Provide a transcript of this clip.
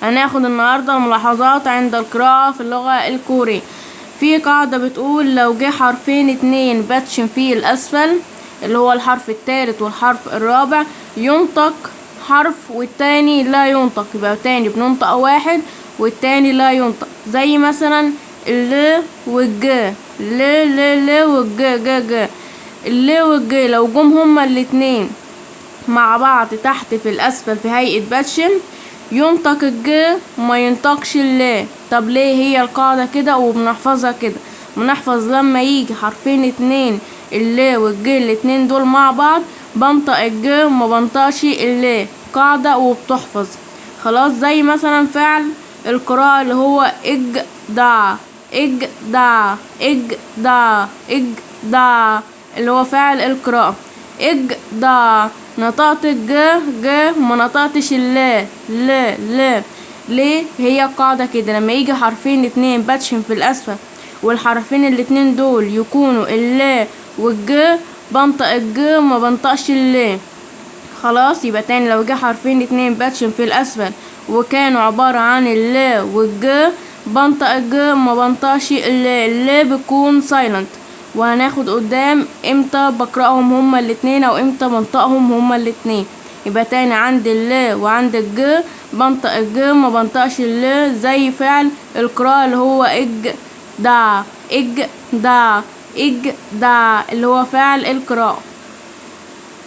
هناخد النهاردة ملاحظات عند القراءة في اللغة الكورية. في قاعدة بتقول لو جه حرفين اتنين باتشن في الأسفل اللي هو الحرف التالت والحرف الرابع ينطق حرف والتاني لا ينطق، يبقى تاني بننطق واحد والتاني لا ينطق. زي مثلا ال والج، ل والج ج ج. ال والج لو جم هما الاتنين مع بعض تحت في الأسفل في هيئة باتشن ينطق الج ما ينطقش اللا. طب ليه هي القاعدة كده وبنحفظها كده؟ بنحفظ لما يجي حرفين اتنين اللا والج الاتنين دول مع بعض بنطق الج ما بنطقش اللا، قاعدة وبتحفظ خلاص. زي مثلا فعل القراءة اللي هو اجدع، اجدع، اجدع، اجدع، اللي هو فعل القراءة اجدع. نطقت الج ما نطقتش اللا لا. ليه؟ هي القاعدة كده لما يجي حرفين اتنين باتشن في الأسفل والحرفين الاتنين دول يكونوا اللا والج بنطق الج ما بنطقش اللا. خلاص يبقى تاني لو جه حرفين اتنين باتشن في الأسفل وكانوا عبارة عن اللا والج بنطق الج ما بنطقش اللا، اللا بيكون سايلنت. وهناخد قدام امتى بقرأهم هما الاتنين او امتى بنطقهم هما الاتنين. يبقى تاني عند اللا وعند الج بنطق الج ما بنطقش اللا، زي فعل القراءة اللي هو اجدع، اجدع، اجدع، اللي هو فعل القراءة.